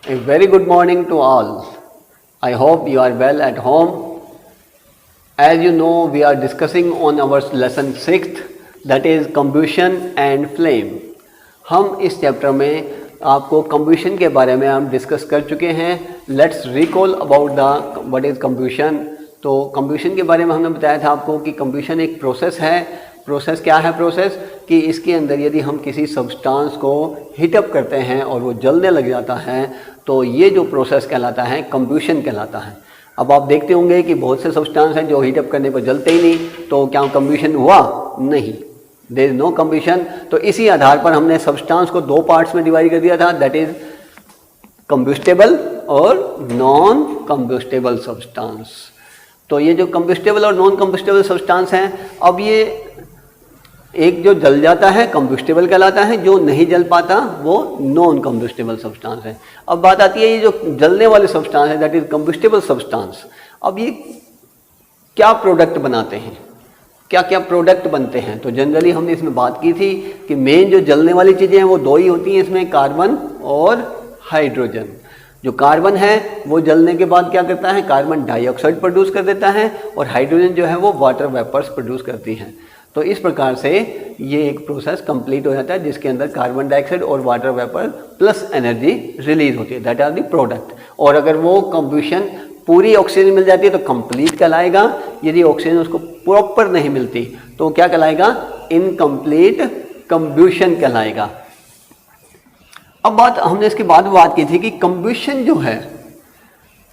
A very good morning to all. I hope you are well at home. As you know, we are discussing on our lesson 6th, that is combustion and flame. हम इस chapter में आपको combustion के बारे में हम discuss कर चुके हैं. Let's recall about the what is combustion. तो combustion के बारे में हमने बताया था आपको कि combustion एक प्रोसेस है. प्रोसेस क्या है? प्रोसेस कि इसके अंदर यदि हम किसी सब्सटेंस को हीटअप करते हैं और वो जलने लग जाता है तो ये जो प्रोसेस कहलाता है कंब्यूशन कहलाता है. अब आप देखते होंगे कि बहुत से सब्सटेंस हैं जो हीटअप करने पर जलते ही नहीं, तो क्या कंब्यूशन हुआ? नहीं, देयर इज नो कंब्यूशन. तो इसी आधार पर हमने सब्सटेंस को दो पार्ट्स में डिवाइड कर दिया था, दैट इज कंब्यूस्टेबल और नॉन कंब्यूस्टेबल सब्सटेंस. तो ये जो कंब्यूस्टेबल और नॉन कंब्यूस्टेबल सब्सटेंस हैं, अब ये एक जो जल जाता है कंब्यूस्टेबल कहलाता है, जो नहीं जल पाता वो नॉन कंब्यूस्टेबल सब्सटेंस है. अब बात आती है ये जो जलने वाले सब्सटेंस है, दैट इज कंब्यूस्टेबल सब्सटेंस. अब ये क्या प्रोडक्ट बनाते हैं, क्या क्या प्रोडक्ट बनते हैं? तो जनरली हमने इसमें बात की थी कि मेन जो जलने वाली चीज़ें हैं वो दो ही होती हैं इसमें, कार्बन और हाइड्रोजन. जो कार्बन है वो जलने के बाद क्या करता है? कार्बन डाइऑक्साइड प्रोड्यूस कर देता है और हाइड्रोजन जो है वो वाटर वेपर्स प्रोड्यूस करती है. तो इस प्रकार से ये एक प्रोसेस कंप्लीट हो जाता है जिसके अंदर कार्बन डाइऑक्साइड और water vapour plus energy release होती है, दैट आर द प्रोडक्ट. और अगर वो कंब्यूशन पूरी ऑक्सीजन मिल जाती है तो कंप्लीट कहलाएगा. यदि ऑक्सीजन उसको प्रॉपर नहीं मिलती तो क्या कहलाएगा? इनकम्प्लीट कंब्यूशन कहलाएगा. अब बात हमने इसके बाद बात की थी कि कंब्यूशन जो है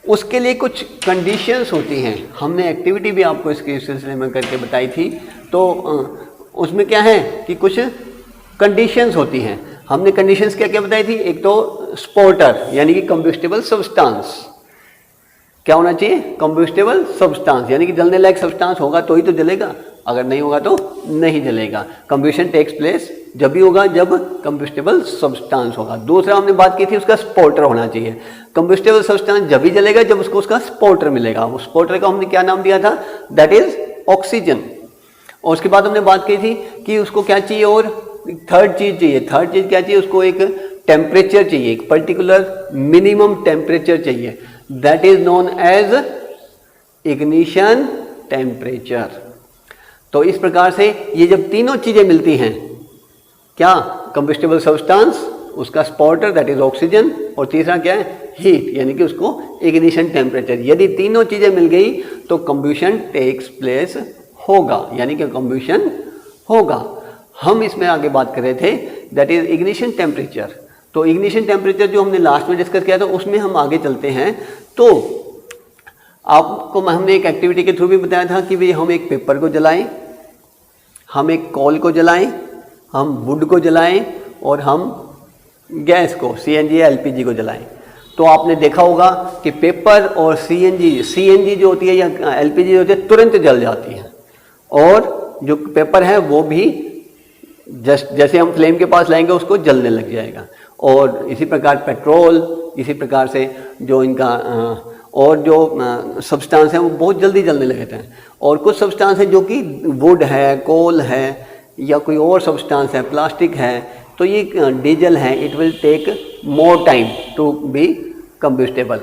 उसके लिए कुछ कंडीशंस होती हैं. हमने एक्टिविटी भी आपको इसके सिलसिले में करके बताई थी. तो उसमें क्या है कि कुछ कंडीशंस होती हैं. हमने कंडीशंस क्या क्या बताई थी? एक तो स्पोर्टर यानी कि कंब्यूस्टेबल सब्सटेंस. क्या होना चाहिए? कंब्यूस्टेबल सब्सटेंस यानी कि जलने लायक सब्सटेंस होगा तो ही तो जलेगा, अगर नहीं होगा तो नहीं जलेगा. कंब्यूशन टेक्स प्लेस जब भी होगा जब कंब्यूस्टेबल सब्सटेंस होगा. दूसरा हमने बात की थी उसका स्पोर्टर होना चाहिए. कंब्यूस्टेबल सब्सटेंस जब भी जलेगा जब उसको उसका स्पोर्टर मिलेगा. उस स्पोर्टर का हमने क्या नाम दिया था? That is oxygen. और उसके बाद हमने बात की थी कि उसको क्या चाहिए, और थर्ड चीज चाहिए. थर्ड चीज क्या चाहिए? उसको एक टेम्परेचर चाहिए, एक पर्टिकुलर मिनिमम टेम्परेचर चाहिए, that is known as ignition temperature. तो इस प्रकार से ये जब तीनों चीजें मिलती हैं, क्या? कंब्यूस्टेबल सब्सटेंस, उसका स्पॉटर दैट इज ऑक्सीजन, और तीसरा क्या है? हीट यानी कि उसको इग्निशन टेम्परेचर. यदि तीनों चीजें मिल गई तो कंब्यूशन टेक्स प्लेस होगा, यानी कि कंब्यूशन होगा. हम इसमें आगे बात कर रहे थे दैट इज इग्निशन टेम्परेचर. तो इग्निशन टेम्परेचर जो हमने लास्ट में डिस्कस किया था उसमें हम आगे चलते हैं. तो आपको हमने एक एक्टिविटी के थ्रू भी बताया था कि भाई हम एक पेपर को जलाएं, हम एक कोल को जलाएं, हम वुड को जलाएं और हम गैस को सीएनजी या एलपीजी को जलाएं. तो आपने देखा होगा कि पेपर और सीएनजी जो होती है या एलपीजी जो होती है तुरंत जल जाती है, और जो पेपर है वो भी जैसे हम फ्लेम के पास लाएंगे उसको जलने लग जाएगा. और इसी प्रकार पेट्रोल, इसी प्रकार से जो इनका और जो सब्सटेंस हैं वो बहुत जल्दी जलने लगते हैं. और कुछ सब्सटेंस हैं जो कि वुड है, कोल है या कोई और सब्सटेंस है, प्लास्टिक है, तो ये डीजल है, it will take more time to be combustible.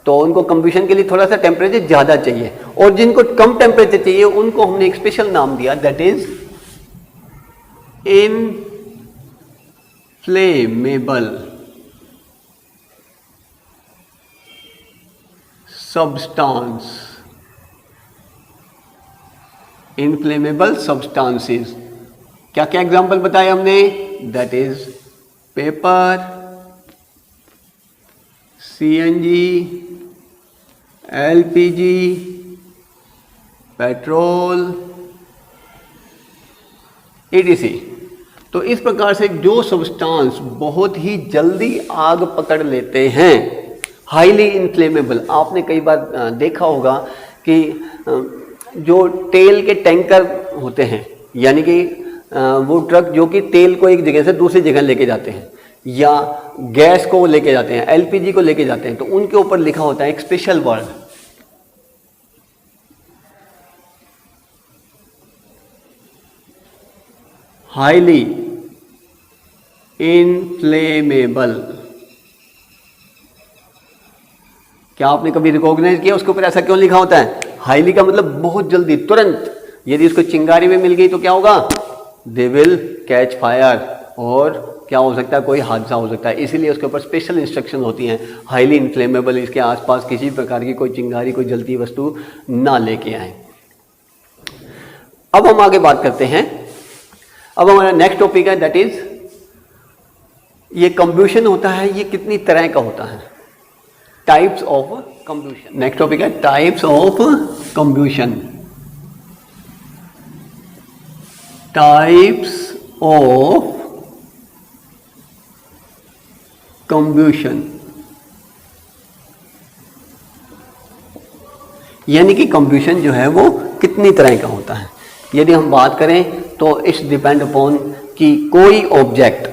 तो उनको कंब्यूशन के लिए थोड़ा सा टेम्परेचर ज़्यादा चाहिए, और जिनको कम टेम्परेचर चाहिए उनको हमने एक स्पेशल नाम दिया, that is inflammable substance. Inflammable substances. क्या क्या एग्जाम्पल बताए हमने? That is paper, CNG, LPG, petrol, etc. तो इस प्रकार से जो सब्सटेंस बहुत ही जल्दी आग पकड़ लेते हैं, हाईली इनफ्लेमेबल. आपने कई बार देखा होगा कि जो तेल के टैंकर होते हैं, यानी कि वो ट्रक जो कि तेल को एक जगह से दूसरी जगह लेके जाते हैं या गैस को लेके जाते हैं, एलपीजी को लेके जाते हैं, तो उनके ऊपर लिखा होता है एक स्पेशल वर्ड, हाईली इनफ्लेमेबल. क्या आपने कभी रिकॉग्नाइज किया उसके ऊपर ऐसा क्यों लिखा होता है? हाईली का मतलब बहुत जल्दी, तुरंत। यदि उसको चिंगारी में मिल गई तो क्या होगा? दे विल कैच फायर, और क्या हो सकता है? कोई हादसा हो सकता है। इसीलिए उसके ऊपर स्पेशल इंस्ट्रक्शन होती हैं, हाईली इन्फ्लेमेबल, इसके आसपास किसी प्रकार की कोई चिंगारी, कोई जलती वस्तु ना लेके आए। अब हम आगे बात करते हैं। अब हमारा नेक्स्ट टॉपिक है, दैट इज ये कंब्यूशन होता है, ये कितनी तरह का होता है? Types of combustion. Next topic है types of combustion. Types of combustion, यानी कि कंब्यूशन जो है वो कितनी तरह का होता है। यदि हम बात करें तो इट्स डिपेंड अपॉन कि कोई ऑब्जेक्ट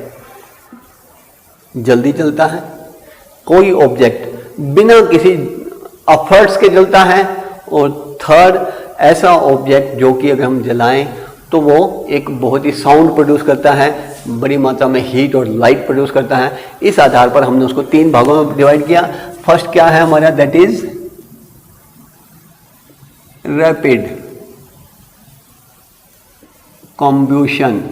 जल्दी जलता है, कोई ऑब्जेक्ट बिना किसी एफर्ट्स के जलता है, और थर्ड ऐसा ऑब्जेक्ट जो कि अगर हम जलाएं तो वो एक बहुत ही साउंड प्रोड्यूस करता है, बड़ी मात्रा में हीट और लाइट प्रोड्यूस करता है। इस आधार पर हमने उसको 3 भागों में डिवाइड किया। फर्स्ट क्या है हमारा? That is rapid combustion.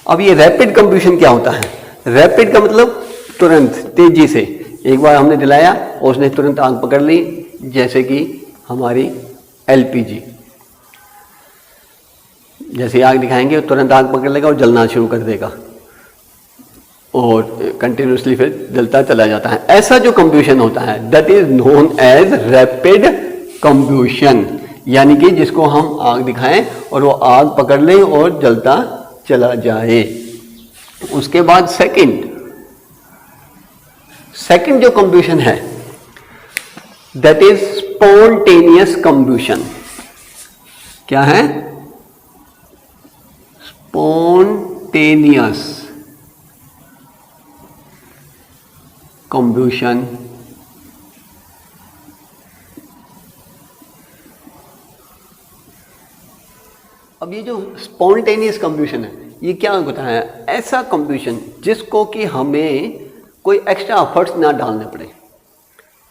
अब ये रैपिड कंब्यूशन क्या होता है? रैपिड का मतलब तुरंत, तेजी से। एक बार हमने जलाया और उसने तुरंत आग पकड़ ली, जैसे कि हमारी एलपीजी। जैसे आग दिखाएंगे तुरंत आग पकड़ लेगा और जलना शुरू कर देगा, और कंटिन्यूसली फिर जलता चला जाता है। ऐसा जो कंब्यूशन होता है that is known as rapid combustion, यानी कि जिसको हम आग दिखाएं और वो आग पकड़ ले और जलता चला जाए। उसके बाद सेकंड जो कंब्यूशन है दैट इज स्पॉन्टेनियस कंब्यूशन। क्या है? स्पॉन्टेनियस कंब्यूशन। अब ये जो स्पॉन्टेनियस कंब्यूशन है, ये क्या होता है? ऐसा कंब्यूशन जिसको कि हमें कोई एक्स्ट्रा एफर्ट्स ना डालने पड़े।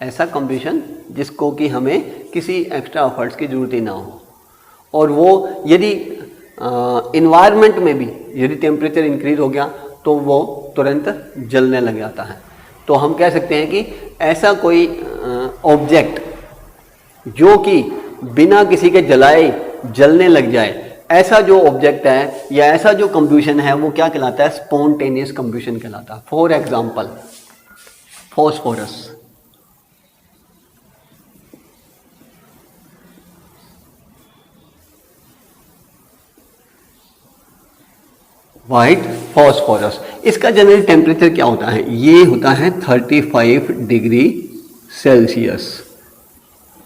ऐसा कंब्यूशन जिसको कि हमें किसी एक्स्ट्रा एफर्ट्स की जरूरत ही ना हो, और वो यदि इन्वायरमेंट में भी यदि टेम्परेचर इंक्रीज हो गया तो वो तुरंत जलने लग जाता है। तो हम कह सकते हैं कि ऐसा कोई ऑब्जेक्ट जो कि बिना किसी के जलाए जलने लग जाए, ऐसा जो ऑब्जेक्ट है या ऐसा जो कंब्यूशन है वो क्या कहलाता है? स्पॉन्टेनियस कंब्यूशन कहलाता है। For example phosphorus. White phosphorus, इसका जनरल टेम्परेचर क्या होता है? ये होता है 35 डिग्री सेल्सियस।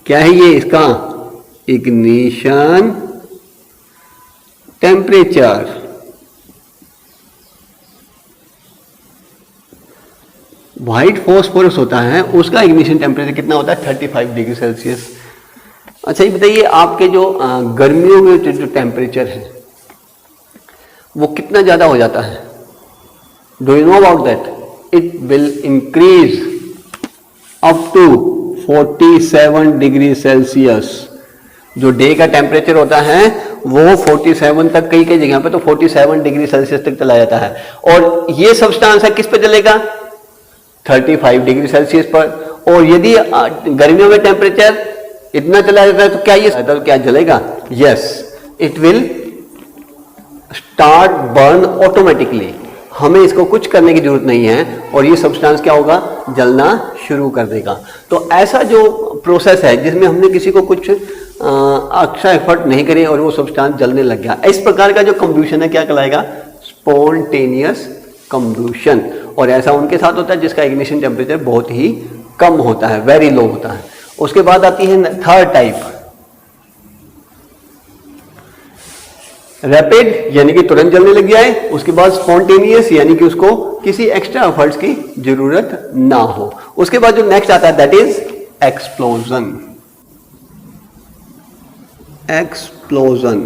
क्या है ये इसका इग्निशन टेम्परेचर। व्हाइट फॉस्फोरस होता है, उसका इग्निशन टेम्परेचर कितना होता है? 35 डिग्री सेल्सियस। अच्छा ये बताइए, आपके जो गर्मियों में जो टेम्परेचर है वो कितना ज़्यादा हो जाता है? Do you know about that? It will increase up to 47 degree Celsius. जो डे का टेम्परेचर होता है वो 47 तक, कई कई जगह पे तो 47 डिग्री सेल्सियस तक चला जाता है। और ये सब्सटेंस है किस पे चलेगा? 35 डिग्री सेल्सियस पर। और यदि गर्मियों में टेम्परेचर इतना चला जाता है तो क्या ये तो क्या जलेगा? Yes, it will start burn automatically. हमें इसको कुछ करने की जरूरत नहीं है और ये सब्सटेंस क्या होगा? जलना शुरू कर देगा। तो ऐसा जो प्रोसेस है जिसमें हमने किसी को कुछ एक्स्ट्रा एफर्ट नहीं करे और वो सब्सटेंस जलने लग गया, इस प्रकार का जो कंब्यूशन है क्या कहलाएगा? स्पॉन्टेनियस कंब्यूशन। और ऐसा उनके साथ होता है जिसका इग्निशन टेम्परेचर बहुत ही कम होता है, वेरी लो होता है। उसके बाद आती है थर्ड टाइप, रैपिड यानी कि तुरंत जलने लग जाए। उसके बाद स्पॉन्टेनियस यानी कि उसको किसी एक्स्ट्रा एफर्ट्स की जरूरत ना हो। उसके बाद जो नेक्स्ट आता है that is explosion. Explosion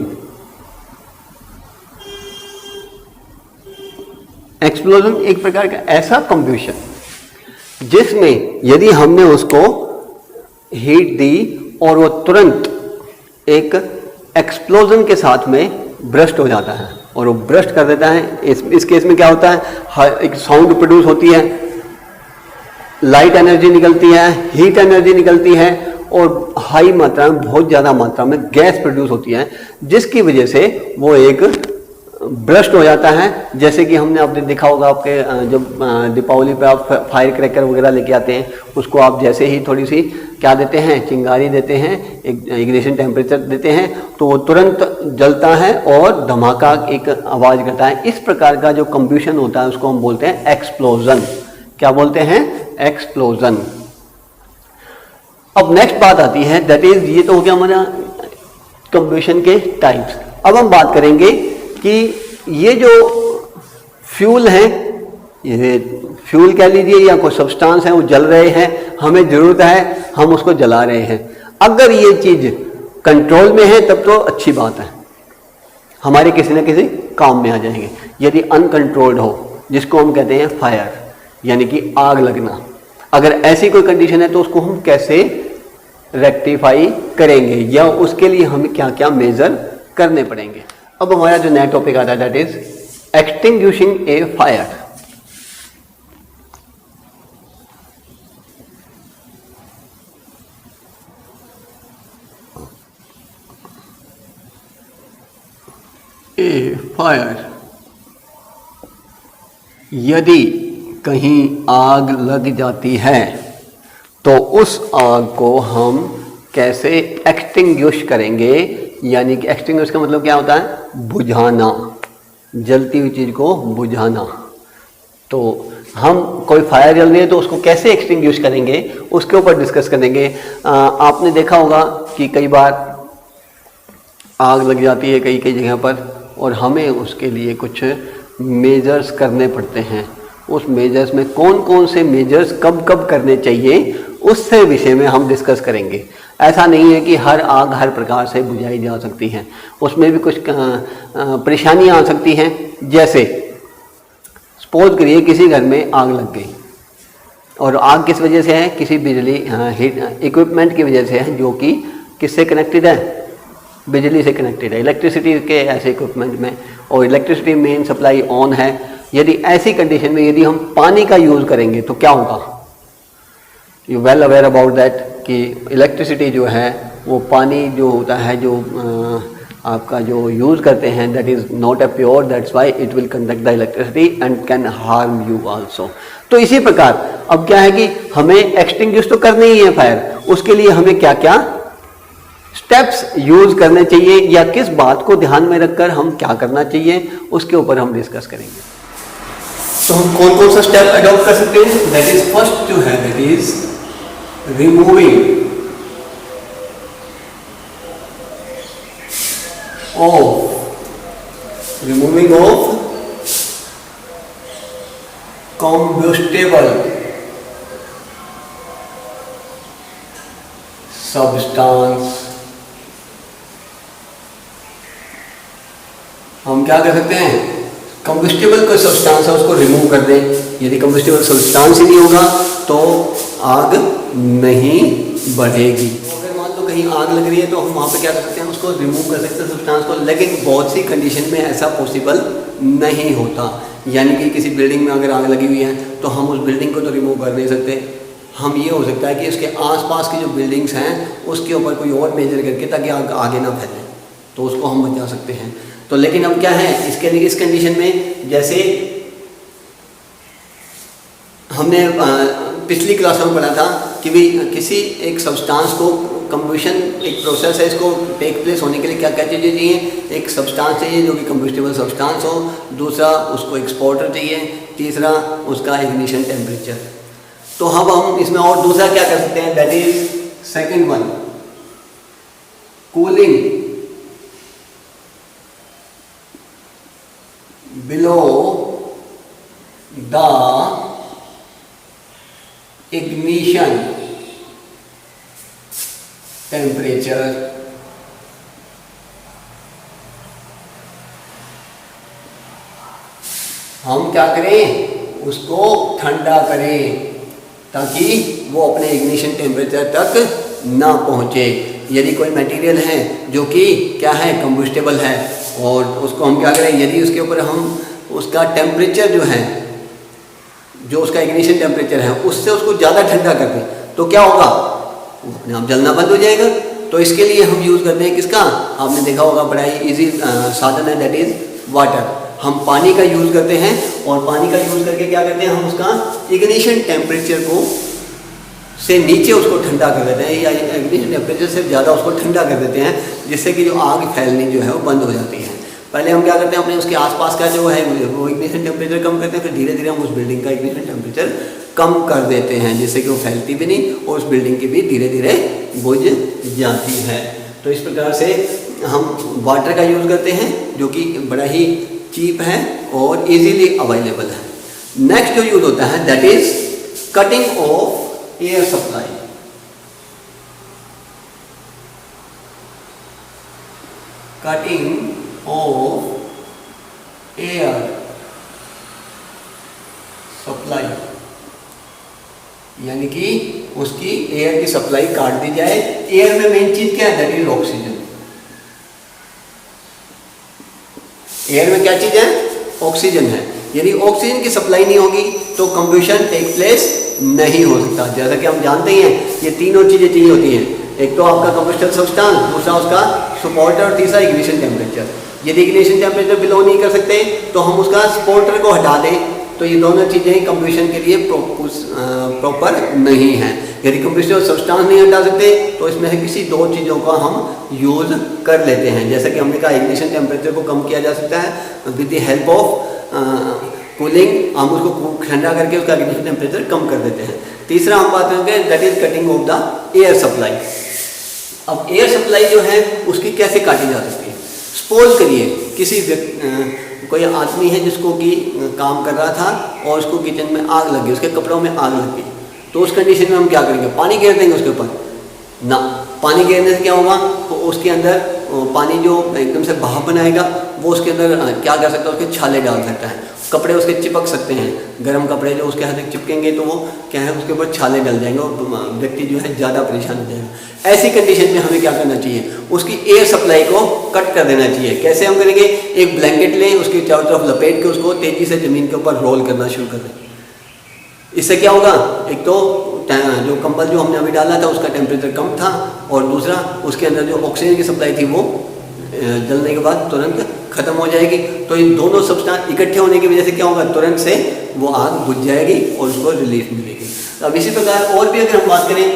explosion एक प्रकार का ऐसा कंब्यूशन जिसमें यदि हमने उसको हीट दी और वो तुरंत एक एक्सप्लोजन के साथ में ब्रस्ट हो जाता है और वो ब्रस्ट कर देता है। इस केस में क्या होता है, एक साउंड प्रोड्यूस होती है, लाइट एनर्जी निकलती है, हीट एनर्जी निकलती है और हाई मात्रा में, बहुत ज़्यादा मात्रा में गैस प्रोड्यूस होती है, जिसकी वजह से वो एक ब्रस्ट हो जाता है। जैसे कि हमने आपने देखा होगा, आपके जब दीपावली पे आप फायर क्रैकर वगैरह लेके आते हैं, उसको आप जैसे ही थोड़ी सी क्या देते हैं, चिंगारी देते हैं, एक इग्निशन टेम्परेचर देते हैं, तो वो तुरंत जलता है और धमाका एक आवाज़ करता है। इस प्रकार का जो कंब्यूशन होता है उसको हम बोलते हैं एक्सप्लोजन। क्या बोलते हैं? एक्सप्लोजन। अब नेक्स्ट बात आती है, दैट इज, ये तो हो गया हमारा कंब्यूशन के टाइप्स। अब हम बात करेंगे कि ये जो फ्यूल हैं, ये फ्यूल कह लीजिए या कोई सब्सटेंस है, वो जल रहे हैं, हमें ज़रूरत है, हम उसको जला रहे हैं। अगर ये चीज़ कंट्रोल में है तब तो अच्छी बात है, हमारे किसी न किसी काम में आ जाएंगे। यदि अनकंट्रोल्ड हो, जिसको हम कहते हैं फायर, यानी कि आग लगना, अगर ऐसी कोई कंडीशन है तो उसको हम कैसे रेक्टिफाई करेंगे या उसके लिए हमें क्या क्या मेजर करने पड़ेंगे। अब हमारा जो नया टॉपिक आता है, that is extinguishing A fire. A fire, यदि कहीं आग लग जाती है तो उस आग को हम कैसे एक्सटिंग्विश करेंगे, यानी कि एक्सटिंग्विश का मतलब क्या होता है? बुझाना, जलती हुई चीज़ को बुझाना। तो हम कोई फायर जल रही है तो उसको कैसे एक्सटिंग्विश करेंगे, उसके ऊपर डिस्कस करेंगे। आपने देखा होगा कि कई बार आग लग जाती है कई कई जगह पर और हमें उसके लिए कुछ मेजर्स करने पड़ते हैं। उस मेजर्स में कौन कौन से मेजर्स कब कब करने चाहिए, उससे विषय में हम डिस्कस करेंगे। ऐसा नहीं है कि हर आग हर प्रकार से बुझाई जा सकती है, उसमें भी कुछ परेशानियां आ सकती हैं। जैसे सपोज करिए किसी घर में आग लग गई और आग किस वजह से है? किसी बिजली हीट इक्विपमेंट की वजह से है, जो कि किससे कनेक्टेड है? बिजली से कनेक्टेड है, इलेक्ट्रिसिटी के ऐसे इक्विपमेंट में, और इलेक्ट्रिसिटी मेन सप्लाई ऑन है। यदि ऐसी कंडीशन में यदि हम पानी का यूज़ करेंगे तो क्या होगा? You well aware about that कि इलेक्ट्रिसिटी जो है वो पानी जो होता है, जो आपका जो यूज़ करते हैं, that is not a pure, that's why it will conduct the electricity and can harm you also. तो इसी प्रकार अब क्या है कि हमें एक्सटिंग्विश तो करनी ही है फायर, उसके लिए हमें क्या क्या स्टेप्स यूज करने चाहिए या किस बात को ध्यान में रखकर हम क्या करना चाहिए, उसके ऊपर हम डिस्कस करेंगे। तो हम कौन कौन सा स्टेप अडॉप्ट कर सकते हैं? दैट इज फर्स्ट जो है, that is removing of combustible substance। हम क्या कर सकते हैं? कंबस्टिबल कोई सब्सटेंस है उसको रिमूव कर दें। यदि कंबस्टिबल सब्सटेंस ही नहीं होगा तो आग नहीं बढ़ेगी। अगर मान लो कहीं आग लग रही है तो हम वहाँ पे क्या कर सकते हैं? उसको रिमूव कर सकते हैं सब्सटेंस को, लेकिन बहुत सी कंडीशन में ऐसा पॉसिबल नहीं होता। यानी कि किसी बिल्डिंग में अगर आग लगी हुई है तो हम उस बिल्डिंग को तो रिमूव कर नहीं सकते। हम ये हो सकता है कि उसके आसपास की जो बिल्डिंग्स हैं उसके ऊपर कोई और मेजर करके, ताकि आग आगे ना फैले, तो उसको हम बचा सकते हैं। तो लेकिन अब क्या है इसके लिए, इस कंडीशन में, जैसे हमने पिछली क्लास में पढ़ा था कि भी किसी एक सब्सटेंस को कंबशन, एक प्रोसेस है, इसको टेक प्लेस होने के लिए क्या क्या चीज़ें चाहिए? एक सब्सटेंस चाहिए जो कि कंबस्टिबल सब्सटेंस हो, दूसरा उसको एक्सपोर्टर चाहिए, तीसरा उसका इग्निशन टेम्परेचर। तो हम इसमें और दूसरा क्या कर सकते हैं? That is second one, cooling below the ignition temperature। हम क्या करें, उसको ठंडा करें ताकि वो अपने इग्निशन टेम्परेचर तक ना पहुँचे। यदि कोई मटेरियल है जो कि क्या है, कंबस्टेबल है, और उसको हम क्या करें, यदि उसके ऊपर हम उसका टेम्परेचर जो है, जो उसका इग्निशन टेम्परेचर है, उससे उसको ज़्यादा ठंडा कर दें तो क्या होगा, वो अपने आप जलना बंद हो जाएगा। तो इसके लिए हम यूज़ करते हैं किसका, आपने देखा होगा बड़ा ही ईजी साधन है, दैट इज़ वाटर। हम पानी का यूज़ करते हैं और पानी का यूज़ करके क्या करते हैं, हम उसका इग्निशन टेम्परेचर को से नीचे उसको ठंडा कर देते हैं, या इग्निशन टेम्परेचर से ज़्यादा उसको ठंडा कर देते हैं, जिससे कि जो आग फैलनी जो है वो बंद हो जाती है। पहले हम क्या करते हैं, अपने उसके आसपास का जो है वो इग्निशन टेम्परेचर कम करते हैं, फिर धीरे धीरे हम उस बिल्डिंग का इग्निशन टेम्परेचर कम कर देते हैं, जिससे कि वो फैलती भी नहीं और उस बिल्डिंग की भी धीरे धीरे बुझ जाती है। तो इस प्रकार से हम वाटर का यूज़ करते हैं, जो कि बड़ा ही चीप है और इजीली अवेलेबल है। नेक्स्ट जो यूज़ होता है that is cutting of air supply. Cutting of air supply, यानी कि उसकी एयर की सप्लाई काट दी जाए। एयर में मेन चीज क्या है, दैट इज ऑक्सीजन। एयर में क्या चीज है, ऑक्सीजन है। यदि ऑक्सीजन की सप्लाई नहीं होगी तो कंबशन टेक प्लेस नहीं हो सकता। जैसा कि हम जानते ही हैं, ये तीनों चीजें चाहिए होती हैं, एक तो आपका कंबस्टल सब्सटेंस, दूसरा उसका सपोर्टर और तीसरा इग्निशन टेम्परेचर। यदि इग्निशन टेम्परेचर बिलो नहीं कर सकते तो हम उसका सपोर्टर को हटा दें, तो ये दोनों चीज़ें कंबशन के लिए प्रॉपर नहीं है। यदि कंबस्टिबल सब्सटेंस नहीं हटा सकते तो इसमें से किसी दो चीज़ों का हम यूज़ कर लेते हैं। जैसा कि हमने कहा, इग्निशन टेम्परेचर को कम किया जा सकता है with the help of cooling, हम उसको ठंडा करके उसका इग्निशन टेम्परेचर कम कर देते हैं। तीसरा हम बात करेंगे that is cutting of the air supply. अब एयर सप्लाई जो है उसकी कैसे काटी जा सकती है। सपोज करिए किसी कोई आदमी है जिसको कि काम कर रहा था और उसको किचन में आग लगी, उसके कपड़ों में आग लग गई, तो उस कंडीशन में हम क्या करेंगे, पानी घेर देंगे उसके ऊपर ना। पानी घेरने से क्या होगा, तो उसके अंदर पानी जो एकदम से भाप बनाएगा वो उसके अंदर क्या कर सकता है, उसके छाले डाल सकता है, कपड़े उसके चिपक सकते हैं। गर्म कपड़े जो उसके हाथ चिपकेंगे तो वो क्या है, उसके ऊपर छाले डल जाएंगे और व्यक्ति जो है ज़्यादा परेशान हो जाएगा। ऐसी कंडीशन में हमें क्या करना चाहिए, उसकी एयर सप्लाई को कट कर देना चाहिए। कैसे हम करेंगे, एक ब्लैंकेट लें, उसके चारों तरफ लपेट के उसको तेज़ी से ज़मीन के ऊपर रोल करना शुरू कर दें। इससे क्या होगा, एक तो जो कंबल जो हमने अभी डाला था उसका टेम्परेचर कम था, और दूसरा उसके अंदर जो ऑक्सीजन की सप्लाई थी वो जलने के बाद तुरंत खत्म हो जाएगी। तो इन दोनों सब्सटेंस इकट्ठे होने की वजह से क्या होगा, तुरंत से वो आग बुझ जाएगी और उसको रिलीफ मिलेगी। अब इसी प्रकार और भी अगर हम बात करें,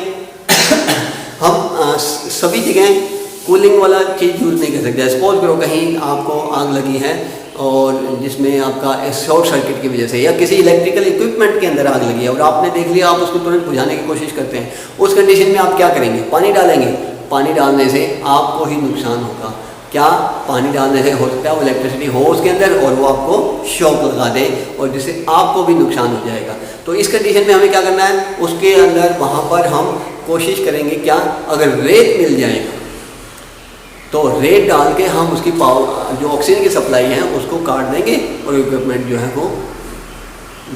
हम सभी जगह कूलिंग वाला चीज़ यूज़ नहीं कर सकते। सपोज करो कहीं आपको आग लगी है और जिसमें आपका शॉर्ट सर्किट की वजह से या किसी इलेक्ट्रिकल इक्विपमेंट के अंदर आग लगी है और आपने देख लिया, आप उसको तुरंत बुझाने की कोशिश करते हैं। उस कंडीशन में आप क्या करेंगे, पानी डालेंगे। पानी डालने से आपको ही नुकसान होगा। क्या, पानी डालने से हो सकता है वो इलेक्ट्रिसिटी हो उसके अंदर और वो आपको शॉक लगा दे और जिससे आपको भी नुकसान हो जाएगा। तो इस कंडीशन में हमें क्या करना है, उसके अंदर वहाँ पर हम कोशिश करेंगे क्या, अगर रेत मिल जाए तो रेत डाल के हम उसकी पावर जो ऑक्सीजन की सप्लाई है उसको काट देंगे और इक्विपमेंट जो है वो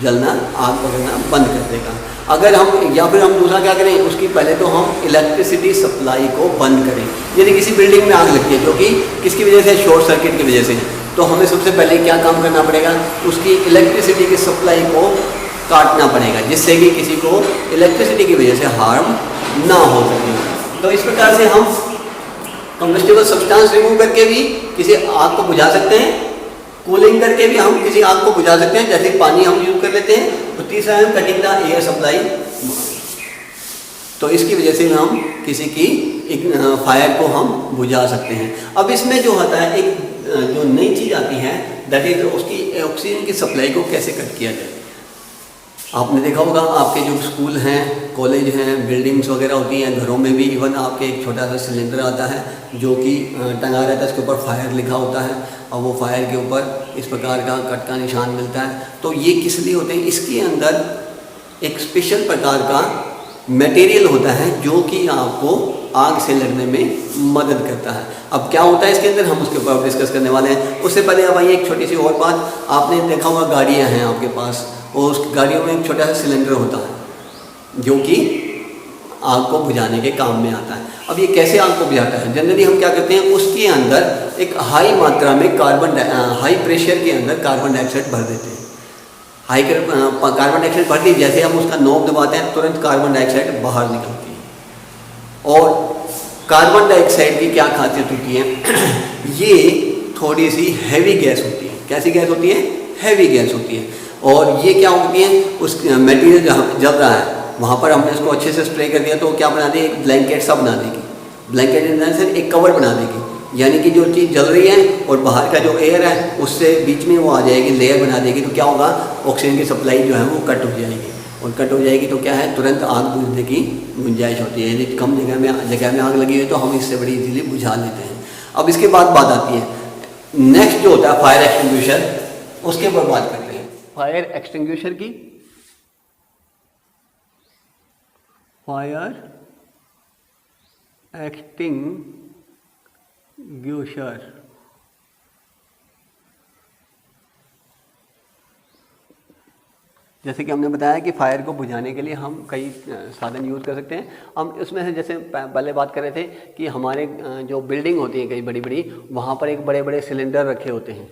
जलना, आग पकड़ना बंद कर देगा। अगर हम, या फिर हम दूसरा क्या करें, उसकी पहले तो हम इलेक्ट्रिसिटी सप्लाई को बंद करें। यदि किसी बिल्डिंग में आग लगती है जो कि किसकी वजह से, शॉर्ट सर्किट की वजह से, तो हमें सबसे पहले क्या काम करना पड़ेगा, उसकी इलेक्ट्रिसिटी की सप्लाई को काटना पड़ेगा, जिससे कि किसी को इलेक्ट्रिसिटी की वजह से हार्म ना हो सके। तो इस प्रकार से हम कंबस्टिबल सब्सटेंस रिमूव करके भी किसी आग को बुझा सकते हैं, कूलिंग करके भी हम किसी आग को बुझा सकते हैं, जैसे पानी हम यूज कर लेते हैं। तो तीसरा है कटिंग द एयर सप्लाई। तो इसकी वजह से हम किसी की एक फायर को हम बुझा सकते हैं। अब इसमें जो होता है, एक जो नई चीज़ आती है दैट इज उसकी ऑक्सीजन की सप्लाई को कैसे कट किया जाए। आपने देखा होगा आपके जो स्कूल हैं, कॉलेज हैं, बिल्डिंग्स वगैरह होती हैं, घरों में भी इवन आपके एक छोटा सा सिलेंडर आता है जो कि टंगा रहता है, इसके ऊपर फायर लिखा होता है और वो फायर के ऊपर इस प्रकार का कट का निशान मिलता है। तो ये किस लिए होते हैं, इसके अंदर एक स्पेशल प्रकार का मटेरियल होता है जो कि आपको आग से लड़ने में मदद करता है। अब क्या होता है इसके अंदर, हम उसके ऊपर डिस्कस करने वाले हैं। उससे पहले अब आइए एक छोटी सी और बात, आपने देखा होगा गाड़ियाँ हैं आपके पास, और उस गाड़ियों में एक छोटा सा सिलेंडर होता है जो कि आग को बुझाने के काम में आता है। अब ये कैसे आग को बुझाता है, जनरली हम क्या करते हैं, उसके अंदर एक हाई मात्रा में हाई प्रेशर के अंदर कार्बन डाइऑक्साइड भर देते हैं। कार्बन डाइऑक्साइड भर दी, जैसे हम उसका नोब दबाते हैं तुरंत कार्बन डाइऑक्साइड बाहर निकलती है। और कार्बन डाइऑक्साइड की क्या खासियत होती है ये थोड़ी सी हैवी गैस होती है। कैसी गैस होती है, हैवी गैस होती है। और ये क्या होती है, उस मटेरियल जहाँ जल रहा है वहाँ पर हमने इसको अच्छे से स्प्रे कर दिया तो क्या बना देगी, एक ब्लैंकेट सा बना देगी। ब्लैंकेट इन द सेंस एक कवर बना देगी, यानी कि जो चीज़ जल रही है और बाहर का जो एयर है उससे बीच में वो आ जाएगी, लेयर बना देगी। तो क्या होगा, ऑक्सीजन की सप्लाई जो है वो कट हो जाएगी, और कट हो जाएगी तो क्या है, तुरंत आग बुझने की गुंजाइश होती है। यदि कम जगह में आग लगी हुई तो हम इससे बड़ी इजीली बुझा लेते हैं। अब इसके बाद बात आती है नेक्स्ट जो होता है फायर एक्सटिंग्विशर, उसके ऊपर बात करते हैं। फायर एक्सटिंग्विशर की, फायर एक्सटिंग्विशर, जैसे कि हमने बताया कि फायर को बुझाने के लिए हम कई साधन यूज़ कर सकते हैं। हम उसमें से जैसे पहले बात कर रहे थे कि हमारे जो बिल्डिंग होती है कई बड़ी बड़ी, वहाँ पर एक बड़े बड़े सिलेंडर रखे होते हैं।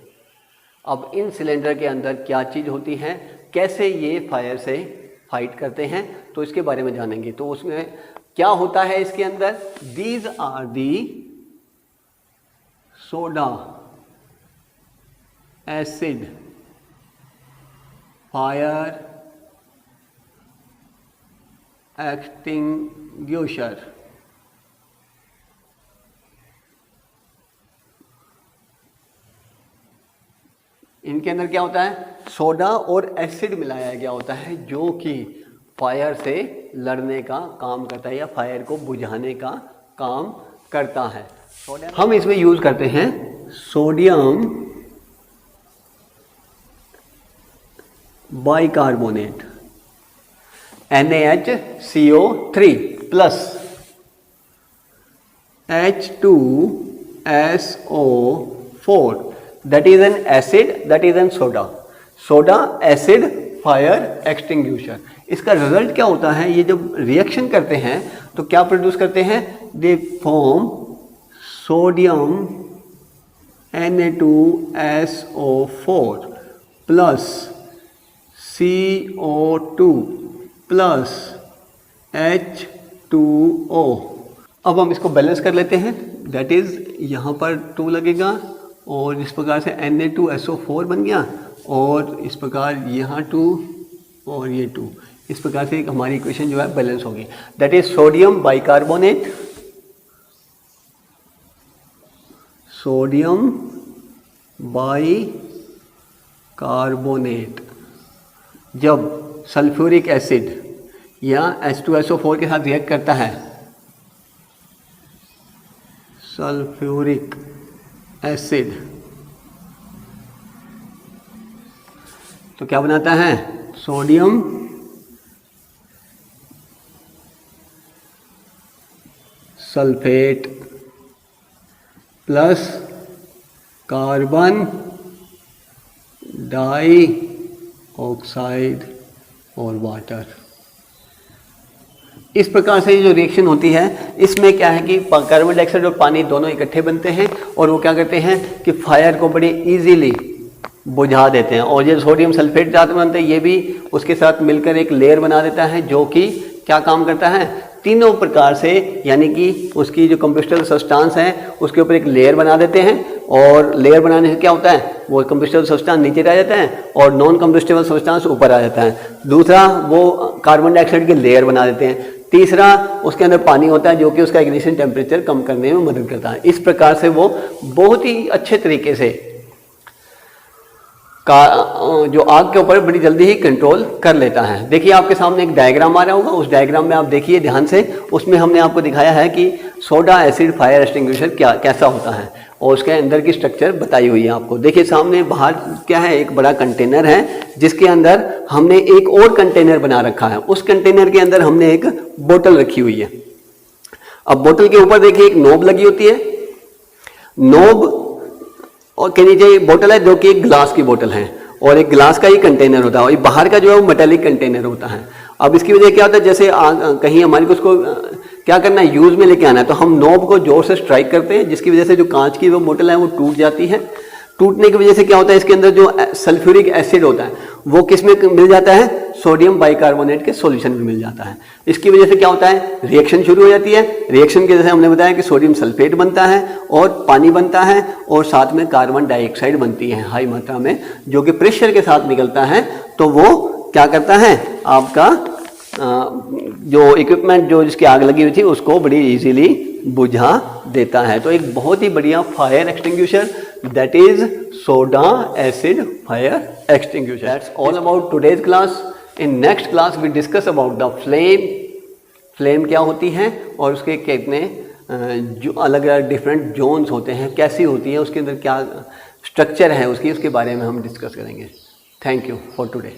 अब इन सिलेंडर के अंदर क्या चीज़ होती है, कैसे ये फायर से फाइट करते हैं, तो इसके बारे में जानेंगे। तो उसमें क्या होता है इसके अंदर, these are the soda acid fire extinguisher. इनके अंदर क्या होता है, सोडा और एसिड मिलाया गया होता है जो कि फायर से लड़ने का काम करता है या फायर को बुझाने का काम करता है। हम इसमें यूज करते हैं sodium bicarbonate NaHCO3 plus H2SO4, that is an acid, that is an soda acid fire extinguisher. इसका रिजल्ट क्या होता है, ये जब रिएक्शन करते हैं तो क्या प्रोड्यूस करते हैं, they form sodium Na2SO4 plus CO2 plus H2O। अब हम इसको बैलेंस कर लेते हैं, दैट इज़ यहाँ पर 2 लगेगा और इस प्रकार से Na2SO4 बन गया, और इस प्रकार यहाँ 2 और ये 2, इस प्रकार से हमारी इक्वेशन जो है बैलेंस होगी। That is sodium bicarbonate, sodium bicarbonate जब सल्फ्यूरिक एसिड या H2SO4 के साथ रिएक्ट करता है, सल्फ्यूरिक एसिड, तो क्या बनाता है, sodium sulphate plus carbon dioxide और वाटर। इस प्रकार से जो रिएक्शन होती है इसमें क्या है कि कार्बन डाइऑक्साइड और पानी दोनों इकट्ठे बनते हैं और वो क्या करते हैं कि फायर को बड़ी इजीली बुझा देते हैं। और ये सोडियम सल्फेट साथ में बनते हैं, ये भी उसके साथ मिलकर एक लेयर बना देता है जो कि क्या काम करता है, तीनों प्रकार से, यानी कि उसकी जो कंप्रेसिबल सब्सटेंस है उसके ऊपर एक लेयर बना देते हैं, और लेयर बनाने से क्या होता है, वो कंप्रेसिबल सब्सटेंस नीचे रह जाता है और नॉन कंप्रेसिबल सब्सटेंस ऊपर आ जाता है। दूसरा, वो कार्बन डाइऑक्साइड की लेयर बना देते हैं। तीसरा, उसके अंदर पानी होता है जो कि उसका इग्निशन टेम्परेचर कम करने में मदद करता है। इस प्रकार से वो बहुत ही अच्छे तरीके से जो आग के ऊपर बड़ी जल्दी ही कंट्रोल कर लेता है। देखिए आपके सामने एक डायग्राम आ रहा होगा, उस डायग्राम में आप देखिए ध्यान से, उसमें हमने आपको दिखाया है कि सोडा एसिड फायर एक्सटिंग्विशर कैसा होता है और उसके अंदर की स्ट्रक्चर बताई हुई है आपको। देखिए सामने बाहर क्या है, एक बड़ा कंटेनर है जिसके अंदर हमने एक और कंटेनर बना रखा है, उस कंटेनर के अंदर हमने एक बोतल रखी हुई है। अब बोतल के ऊपर देखिए एक नोब लगी होती है, नोब और के नीचे बोतल है जो कि एक ग्लास की बोतल है और एक ग्लास का ही कंटेनर होता है और बाहर का जो है वो मेटेलिक कंटेनर होता है। अब इसकी वजह क्या होता है, जैसे कहीं हमारे को उसको क्या करना है, यूज में लेके आना है, तो हम नोब को जोर से स्ट्राइक करते हैं, जिसकी वजह से जो कांच की वो बोतल है वो टूट जाती है। टूटने की वजह से क्या होता है, इसके अंदर जो सल्फ्यूरिक एसिड होता है वो किस में मिल जाता है, सोडियम बाइकार्बोनेट के सॉल्यूशन में मिल जाता है। इसकी वजह से क्या होता है, रिएक्शन शुरू हो जाती है। रिएक्शन की वजह से हमने बताया कि सोडियम सल्फेट बनता है और पानी बनता है और साथ में कार्बन डाइऑक्साइड बनती है हाई मात्रा में, जो कि प्रेशर के साथ निकलता है। तो वो क्या करता है, आपका जो इक्विपमेंट जो जिसकी आग लगी हुई थी उसको बड़ी इजीली बुझा देता है। तो एक बहुत ही बढ़िया fire extinguisher, that is soda acid fire extinguisher. That's all about today's class. In next class we discuss about the flame. Flame क्या होती है और उसके कितने जो अलग अलग डिफरेंट जोन्स होते हैं, कैसी होती है, उसके अंदर क्या स्ट्रक्चर है उसकी, उसके बारे में हम डिस्कस करेंगे। Thank you for today.